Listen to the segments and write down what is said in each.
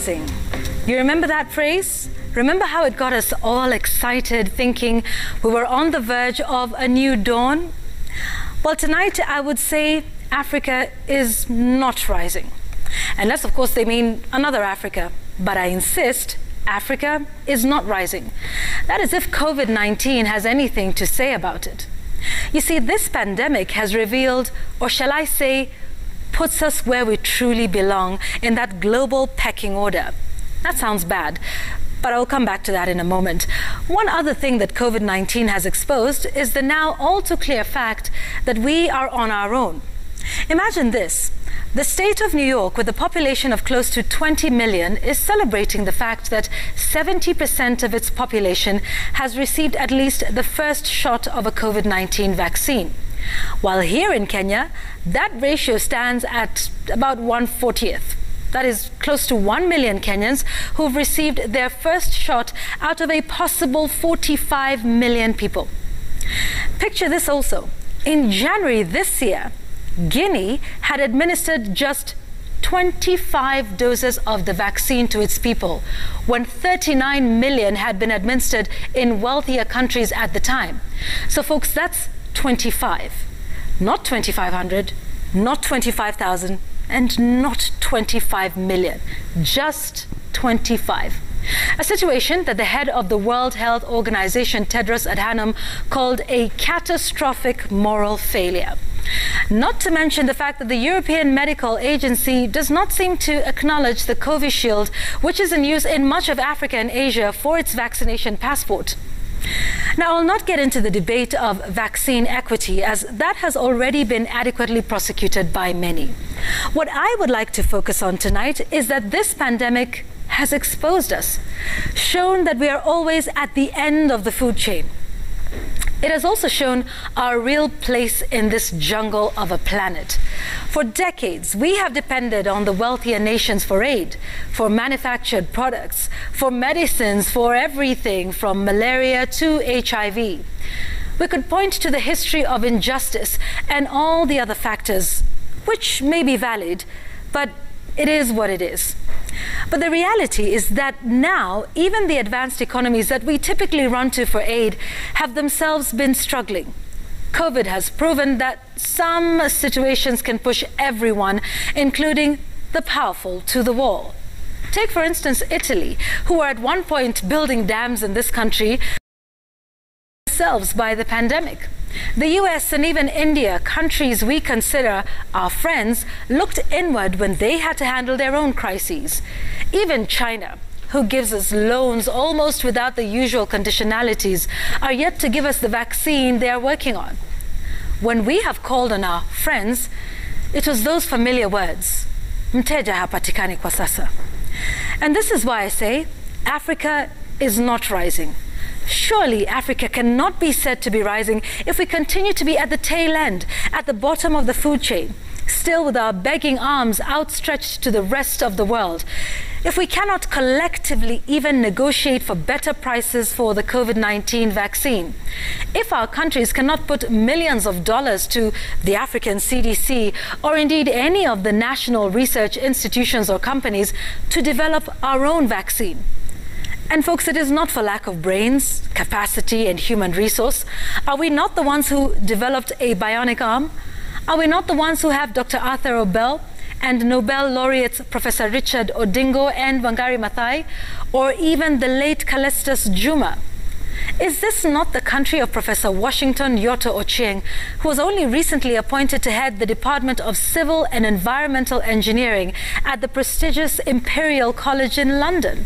rising. You remember that phrase? Remember how it got us all excited, thinking we were on the verge of a new dawn? Well, tonight I would say Africa is not rising. Unless, of course, they mean another Africa. But I insist, Africa is not rising. That is if COVID-19 has anything to say about it. You see, this pandemic has revealed, or shall I say, puts us where we truly belong in that global pecking order. That sounds bad, but I'll come back to that in a moment. One other thing that COVID-19 has exposed is the now all too clear fact that we are on our own. Imagine this. The state of New York, with a population of close to 20 million, is celebrating the fact that 70% of its population has received at least the first shot of a COVID-19 vaccine. While here in Kenya, that ratio stands at about 1/40th. That is close to 1 million Kenyans who've received their first shot out of a possible 45 million people. Picture this also. In January this year, Guinea had administered just 25 doses of the vaccine to its people, when 39 million had been administered in wealthier countries at the time. So folks, that's 25, not 2,500, not 25,000, and not 25 million, just 25. A situation that the head of the World Health Organization, Tedros Adhanom, called a catastrophic moral failure. Not to mention the fact that the European Medical Agency does not seem to acknowledge the Covishield, which is in use in much of Africa and Asia for its vaccination passport. Now, I'll not get into the debate of vaccine equity, as that has already been adequately prosecuted by many. What I would like to focus on tonight is that this pandemic has exposed us, shown that we are always at the end of the food chain. It has also shown our real place in this jungle of a planet. For decades, we have depended on the wealthier nations for aid, for manufactured products, for medicines, for everything from malaria to HIV. We could point to the history of injustice and all the other factors, which may be valid, but it is what it is. But the reality is that now, even the advanced economies that we typically run to for aid have themselves been struggling. COVID has proven that some situations can push everyone, including the powerful, to the wall. Take, for instance, Italy, who were at one point building dams in this country themselves by the pandemic. The US and even India, countries we consider our friends, looked inward when they had to handle their own crises. Even China, who gives us loans almost without the usual conditionalities, are yet to give us the vaccine they are working on. When we have called on our friends, it was those familiar words, mteja hapatikani kwa sasa. And this is why I say Africa is not rising. Surely Africa cannot be said to be rising if we continue to be at the tail end, at the bottom of the food chain, still with our begging arms outstretched to the rest of the world. If we cannot collectively even negotiate for better prices for the COVID-19 vaccine, if our countries cannot put millions of dollars to the African CDC or indeed any of the national research institutions or companies to develop our own vaccine. And folks, it is not for lack of brains, capacity, and human resource. Are we not the ones who developed a bionic arm? Are we not the ones who have Dr. Arthur Obel and Nobel laureates Professor Richard Odingo and Wangari Maathai, or even the late Callistus Juma? Is this not the country of Professor Washington Yoto Ochieng, who was only recently appointed to head the Department of Civil and Environmental Engineering at the prestigious Imperial College in London?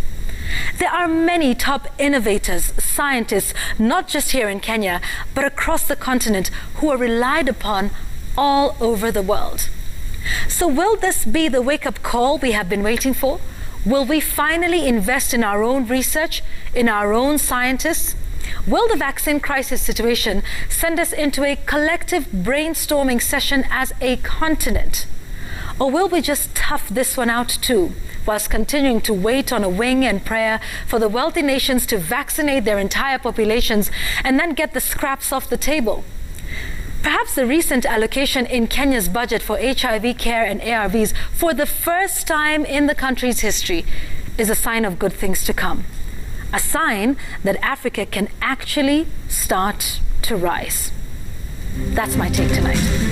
There are many top innovators, scientists, not just here in Kenya, but across the continent, who are relied upon all over the world. So will this be the wake-up call we have been waiting for? Will we finally invest in our own research, in our own scientists? Will the vaccine crisis situation send us into a collective brainstorming session as a continent? Or will we just tough this one out too, whilst continuing to wait on a wing and prayer for the wealthy nations to vaccinate their entire populations and then get the scraps off the table? Perhaps the recent allocation in Kenya's budget for HIV care and ARVs for the first time in the country's history is a sign of good things to come, a sign that Africa can actually start to rise. That's my take tonight.